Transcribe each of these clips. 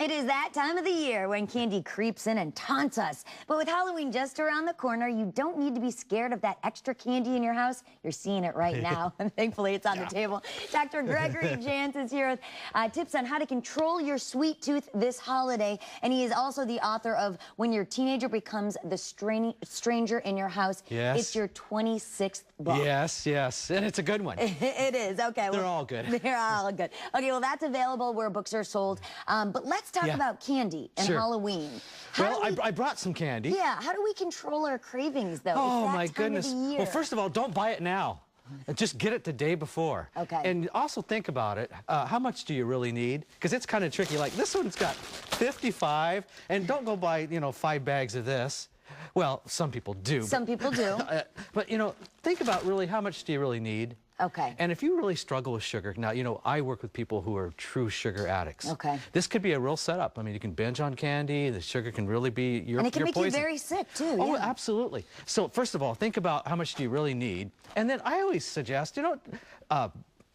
It is that time of the year when candy creeps in and taunts us. But with Halloween just around the corner, you don't need to be scared of that extra candy in your house. You're seeing it right now, and thankfully it's on the table. Dr. Gregory Jantz is here with tips on how to control your sweet tooth this holiday. And he is also the author of When Your Teenager Becomes the Stranger in Your House. Yes. It's your 26th book. Yes, yes, and it's a good one. It is, okay. They're all good. They're all good. Okay, well, that's available where books are sold. But let's talk about candy and Halloween. I brought some candy. Yeah, how do we control our cravings, though? Oh, my goodness. Well, first of all, don't buy it now. Just get it the day before. Okay. And also think about it. How much do you really need? Because it's kind of tricky. Like, this one's got 55, and don't go buy, 5 bags of this. Well, some people do. Some people do. But, think about really how much do you really need? Okay. And if you really struggle with sugar, now, I work with people who are true sugar addicts. Okay. This could be a real setup. I mean, you can binge on candy. The sugar can really be your poison. And it can make you very sick, too. Oh, absolutely. So, first of all, think about how much do you really need. And then I always suggest,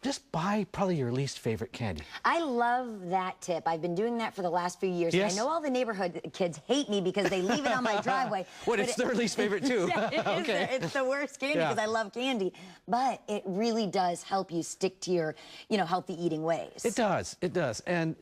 just buy probably your least favorite candy. I love that tip. I've been doing that for the last few years. Yes. And I know all the neighborhood kids hate me because they leave it on my driveway. What, it's their least favorite too? Yeah, it's the worst candy because I love candy. But it really does help you stick to your, healthy eating ways. It does. It does. And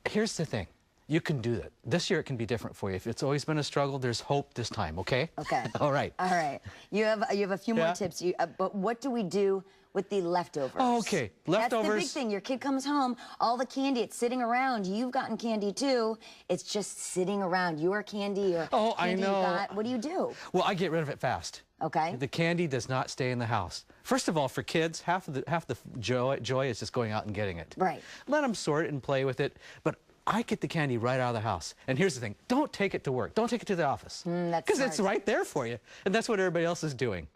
here's the thing. You can do that. This year it can be different for you. If it's always been a struggle, there's hope this time, okay? Okay. All right. All right. You have a few more tips. But what do we do with the leftovers? Oh, okay. Leftovers. That's the big thing. Your kid comes home, all the candy, it's sitting around. You've gotten candy too. It's just sitting around. Your candy or candy I know. you got. What do you do? Well, I get rid of it fast. Okay. The candy does not stay in the house. First of all, for kids, half the joy is just going out and getting it. Right. Let them sort it and play with it. But I get the candy right out of the house. And here's the thing. Don't take it to work. Don't take it to the office. Because it's right there for you. And that's what everybody else is doing.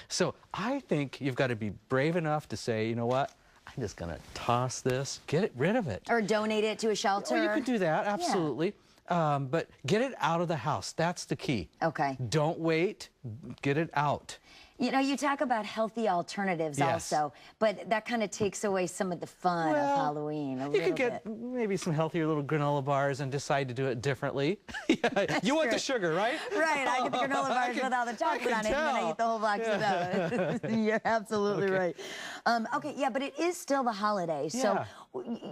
So I think you've got to be brave enough to say, you know what? I'm just going to toss this. Get rid of it. Or donate it to a shelter. Oh, you could do that. Absolutely. Yeah. But get it out of the house. That's the key. Okay. Don't wait. Get it out. You talk about healthy alternatives also, but that kind of takes away some of the fun of Halloween a little bit. You could get maybe some healthier little granola bars and decide to do it differently. You want the sugar, right? Right, I get the granola bars without the chocolate on it, and then I eat the whole box of those. You're absolutely right. Okay, yeah, but it is still the holiday, so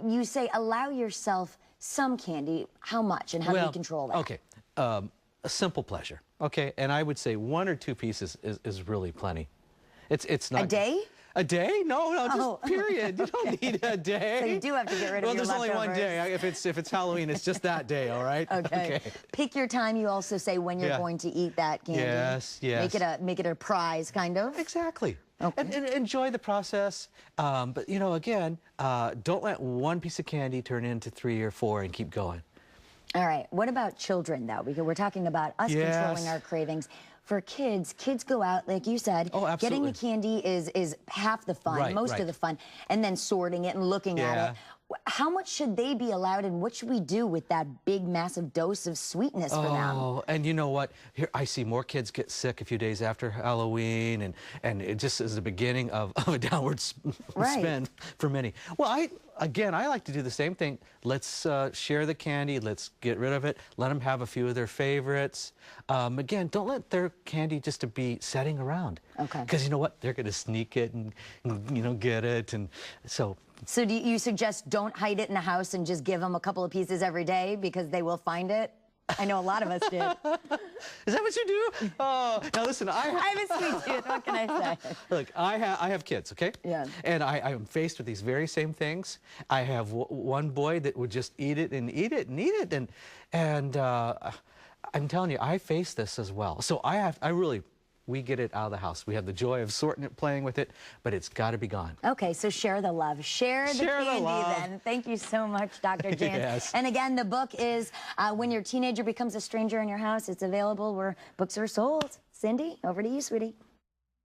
you say allow yourself some candy. How much, and how do you control that? Okay. A simple pleasure, okay? And I would say 1 or 2 pieces is really plenty. It's not... A day? A day? No, just period. You don't need a day. So you do have to get rid of your leftovers. Well, there's only one day. If it's Halloween, it's just that day, all right? Okay. Pick your time. You also say when you're going to eat that candy. Yes, yes. Make it a prize, kind of. Exactly. Okay. And enjoy the process. But, again, don't let one piece of candy turn into 3 or 4 and keep going. All right. What about children, though? Because we're talking about us controlling our cravings. For kids go out, like you said. Oh, absolutely. Getting the candy is half the fun, most of the fun, and then sorting it and looking at it. How much should they be allowed, and what should we do with that big, massive dose of sweetness for them? Oh, and you know what? Here, I see more kids get sick a few days after Halloween, and it just is the beginning of a downward spin for many. Well, I like to do the same thing. Let's share the candy. Let's get rid of it. Let them have a few of their favorites. Again, don't let their candy just to be sitting around. Okay. Because you know what? They're going to sneak it and get it, and so. So do you suggest don't hide it in the house and just give them a couple of pieces every day because they will find it? I know a lot of us did. Is that what you do? Oh, now listen, I have a sweet tooth. What can I say? Look, I have kids, okay? Yeah. And I am faced with these very same things. I have one boy that would just eat it and eat it and eat it, and I'm telling you, I face this as well. So we get it out of the house. We have the joy of sorting it, playing with it, but it's got to be gone. Okay, so share the love. Share the candy then. Thank you so much, Dr. Jantz. Yes. And again, the book is When Your Teenager Becomes a Stranger in Your House. It's available where books are sold. Cindy, over to you, sweetie.